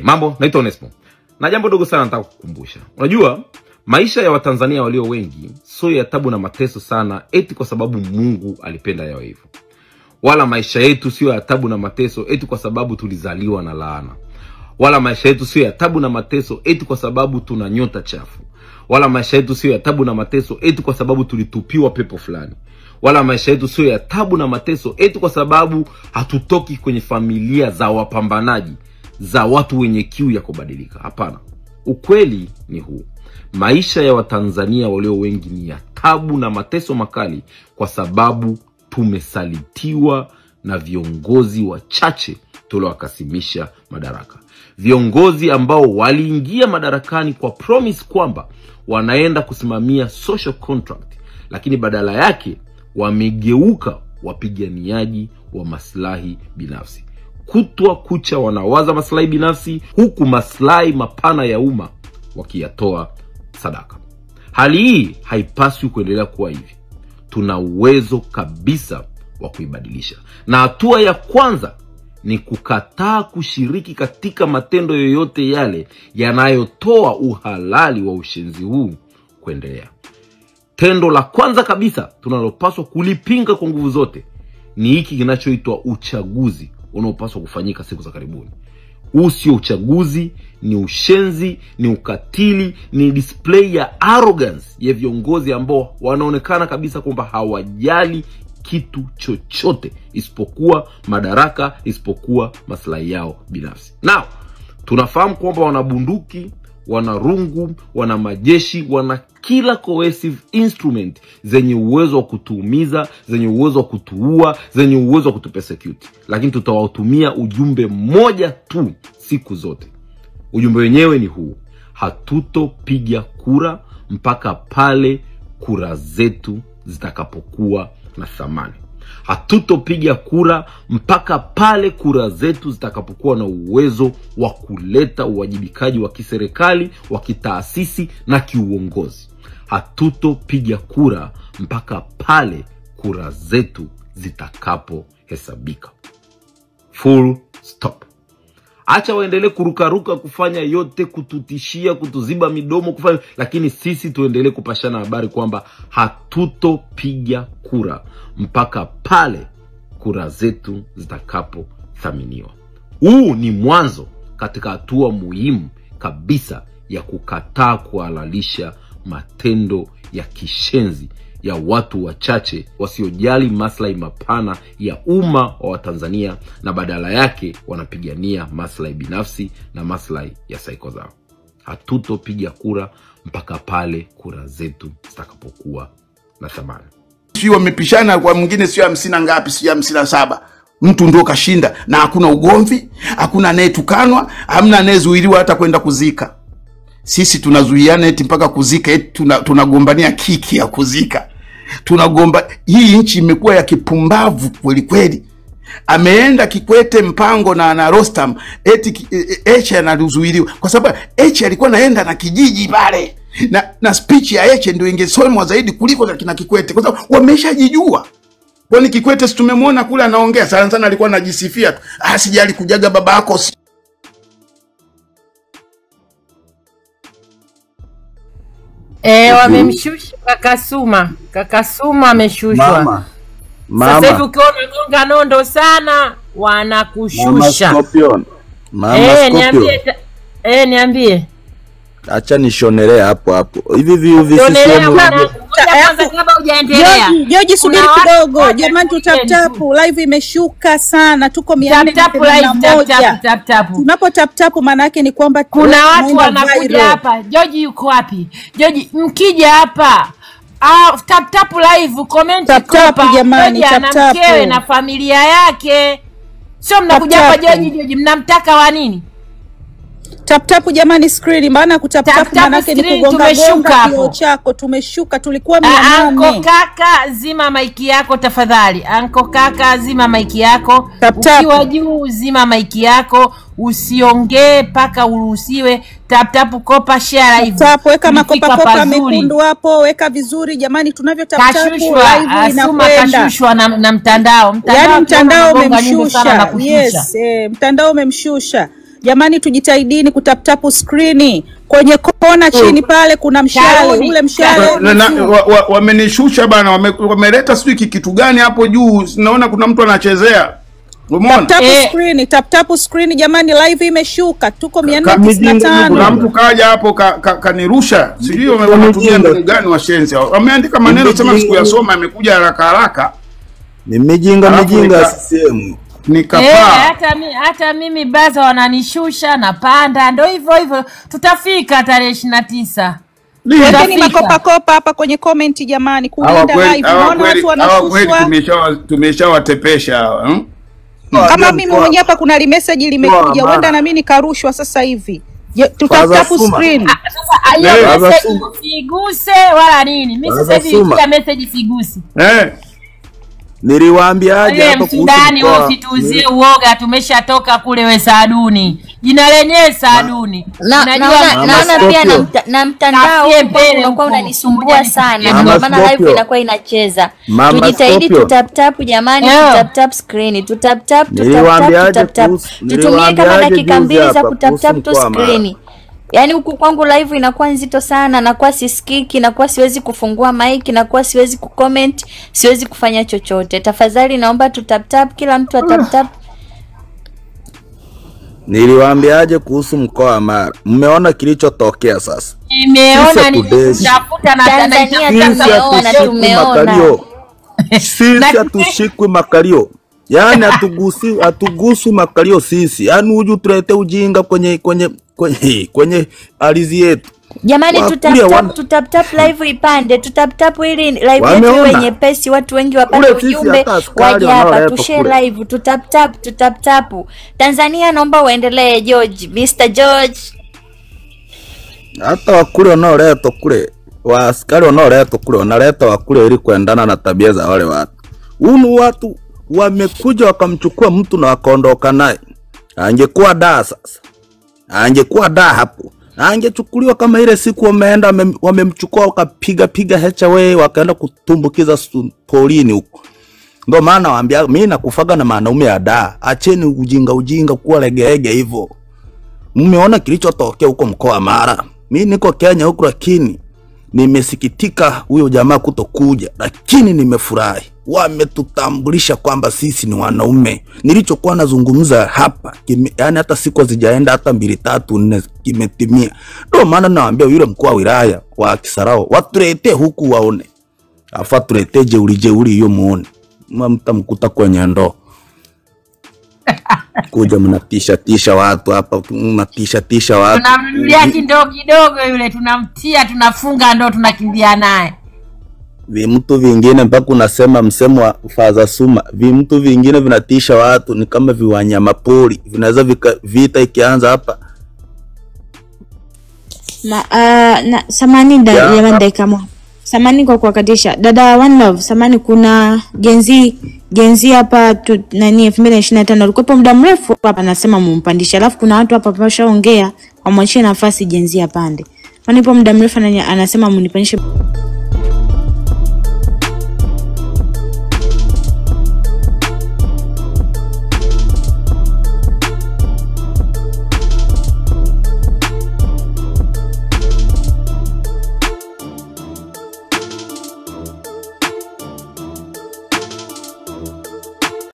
Mambo, naitwa Onesmo. Na jambo dogo sana nataka kukumbusha. Unajua, maisha ya Watanzania walio wengi sio ya tabu na mateso sana eti kwa sababu Mungu alipenda yawe hivyo. Wala maisha yetu sio ya tabu na mateso eti kwa sababu tulizaliwa na laana. Wala maisha yetu sio ya tabu na mateso eti kwa sababu tuna nyota chafu. Wala maisha yetu sio ya tabu na mateso eti kwa sababu tulitupiwa pepo fulani. Wala maisha yetu sio ya tabu na mateso eti kwa sababu hatutoki kwenye familia za wapambanaji, za watu wenye kiu ya kubadilika. Hapana. Ukweli ni huu. Maisha ya Watanzania walio wengi ni ya tabu na mateso makali kwa sababu tumesalitiwa na viongozi wachache tuliowakasimisha madaraka. Viongozi ambao waliingia madarakani kwa promise kwamba wanaenda kusimamia social contract, lakini badala yake wamegeuka wapiganiaji wa maslahi binafsi. Kutwa kucha wanawaza maslahi binafsi huku maslahi mapana ya umma wakiyatoa sadaka. Hali hii haipaswi kuendelea kuwa hivi. Tuna uwezo kabisa wa kuibadilisha. Na hatua ya kwanza ni kukataa kushiriki katika matendo yoyote yale yanayotoa uhalali wa ushenzi huu kuendelea. Tendo la kwanza kabisa tunalopaswa kulipinga kwa nguvu zote ni hiki kinachoitwa uchaguzi unaopaswa kufanyika siku za karibuni. Huu sio uchaguzi, ni ushenzi, ni ukatili, ni display ya arrogance ya viongozi ambao wanaonekana kabisa kwamba hawajali kitu chochote isipokuwa madaraka, isipokuwa maslahi yao binafsi. Now, tunafahamu kwamba wana bunduki, wana rungu, wana majeshi, wana kila coercive instrument zenye uwezo wa kutuumiza, zenye uwezo wa kutuua, zenye uwezo wa kutupersecute. Lakini tutawatumia ujumbe mmoja tu siku zote. Ujumbe wenyewe ni huu: hatutopiga kura mpaka pale kura zetu zitakapokuwa na thamani. Hatutopiga kura mpaka pale kura zetu zitakapokuwa na uwezo wa kuleta uwajibikaji wa kiserikali, wa kitaasisi na kiuongozi. Hatutopiga kura mpaka pale kura zetu zitakapohesabika. Full stop. Acha waendelee kurukaruka kufanya yote, kututishia, kutuziba midomo kufanya, lakini sisi tuendelee kupashana habari kwamba hatutopiga kura mpaka pale kura zetu zitakapothaminiwa. Huu ni mwanzo katika hatua muhimu kabisa ya kukataa kuhalalisha matendo ya kishenzi ya watu wachache wasiojali maslahi mapana ya umma wa Tanzania na badala yake wanapigania maslahi binafsi na maslahi ya saiko zao. Hatutopiga kura mpaka pale kura zetu zitakapokuwa na thamani. Sio wamepishana kwa mwingine, sio 50 ngapi, sio 57. Mtu ndio kashinda na hakuna ugomvi, hakuna anayetukanwa, hamna anayezuiliwa hata kwenda kuzika. Sisi tunazuiana eti mpaka kuzika, eti tunagombania kiki ya kuzika. Tunagomba. Hii nchi imekuwa ya kipumbavu kweli kweli. Ameenda Kikwete Mpango na Rostam eti Heche anazuiliwa kwa sababu Heche alikuwa naenda na kijiji pale. Na speech ya Heche ndio ingesomwa zaidi kuliko za kina Kikwete kwa sababu wameshajijua. Kwani Kikwete si tumemwona kule anaongea sana alikuwa anajisifia tu. Sijali kujaga babako. Wamemshusha Kaka Suma ameshushwa. Mama. Sasa hivi ukiona gonga nondo sana wanakushusha. Mama Scorpion. Niambie. Acha nishonelee hapo. Hivi sio kwanza kabla hujaendelea. Joji subiri kidogo. Jamani tutaptapu live imeshuka sana. Tuko 400 tap. Tunapo tap maana yake ni kwamba kuna watu wanakuja hapa. Joji yuko wapi? Joji mkija hapa tap live comment hapa jamani, tap na familia yake. Sio mnakuja hapa Joji mnamtaka wa nini? Tap jamani screen, maana kutap maana yake ni kugonga kio chako. Tumeshuka, tulikuwa 800. Anko kaka zima maiki yako tafadhali. Anko kaka zima maiki yako. Ukiwa juu zima maiki yako, usiongee paka uruhusiwe. Tap kopa share live. Weka makopa mekundu hapo, weka vizuri jamani, tunavyo tap live inakwenda. Kashushwa na mtandao. Yaani mtandao umemshusha. Yes, mtandao umemshusha. Jamani tujitahidini kutaptapu screen. Kwenye kona chini pale kuna mshale, ule mshale. Wamenishusha bana, wameleta sijui kitu gani hapo juu. Naona kuna mtu anachezea. Umeona? Tap screen jamani, live imeshuka. Tuko 495. Kuna mtu kaja hapo kanirusha. Sijui wametumia mbinu gani washenzi. Wameandika maneno sema sikuyasoma, yamekuja haraka. Ni mijinga CCM. Nikapaa. Hata mimi baza wananishusha na panda. Ndio hivyo tutafika tarehe 29. Wekeni makopa hapa kwenye comment jamani, kulinda live. Naona watu wanashushwa. Tumeshawatepesha hawa. Kama mimi mwenyewe hapa kuna message limekuja, wenda na mimi nikarushwa sasa hivi. Tutatapu screen. Sasa hiyo message siguse wala nini? Mimi sasa hivi kila message siguse. Niliwaambiaje hapo kuhusu ndani wewe usituzie uoga, tumeshatoka kule we Saaduni. Jina lenyewe Saaduni. Naona pia na mtandao unakuwa unanisumbua sana. Ndio maana live inakuwa inacheza. Tujitahidi tutap jamani, tutap screen, tutap. Tutumie kama dakika 2 za kutap tu screen. Yaani huku kwangu live inakuwa nzito sana, nakuwa sisikiki, nakuwa siwezi kufungua mic, nakuwa siwezi kucomment, siwezi kufanya chochote. Tafadhali naomba tutap kila mtu atap. Niliwaambiaje kuhusu mkoa wa Mara? Mmeona kilichotokea sasa? Nimeona nitafuta na Tanzania tumeona. Sisi hatushikwi makalio. Yaani hatugusi makalio sisi. Yaani uje tulete ujinga kwenye ardhi yetu. Jamani tutap live ipande, tutap ili live yetu iwe nyepesi, watu wengi wapate ujumbe waje hapa tushare live, tutap. Tanzania naomba uendelee George, Mr. George. Hata wakule wanaoletwa kule, waaskari wanaoletwa kule, wanaleta wakule ili kuendana na tabia za wale watu. Watu wamekuja wakamchukua mtu na wakaondoka naye. Angekuwa daa sasa. Angekuwa daa hapo. Angechukuliwa kama ile siku wameenda wamemchukua wakapiga HW wakaenda kutumbukiza polini huko. Ndio maana waambia mimi nakufaga na wanaume ya daa. Acheni ujinga kuwa legeege hivyo. Mmeona kilichotokea huko mkoa wa Mara. Mimi niko Kenya huko lakini nimesikitika huyo jamaa kutokuja, lakini nimefurahi. Wametutambulisha kwamba sisi ni wanaume. Nilichokuwa nazungumza hapa, yani hata siku hazijaenda hata 2 3 4 kimetimia. Ndio maana naambia yule mkuu wa wilaya wa Kisarawe watulete huku waone. Afa tulete jeuri hiyo muone. Mtamkuta kwenye ndoo. Kuja mnatisha watu hapa, mnatisha watu. Tunamrudia kidogo yule, tunamtia, tunafunga ndo tunakimbia naye. Vimutu vingine mpaka unasema msemo wa Faza Suma, vimutu vingine vinatisha watu ni kama viwanyama pori, vinaweza vita ikianza hapa. Samani dakika samani kwa kuwakatisha. Dada One Love, samani kuna Genzi hapa nani 2025 alikuwa muda mrefu hapa anasema mumpandisha. Alafu kuna watu hapa washaongea wamwachie nafasi Genzi apande. Wanipo muda mrefu anasema munipandishe.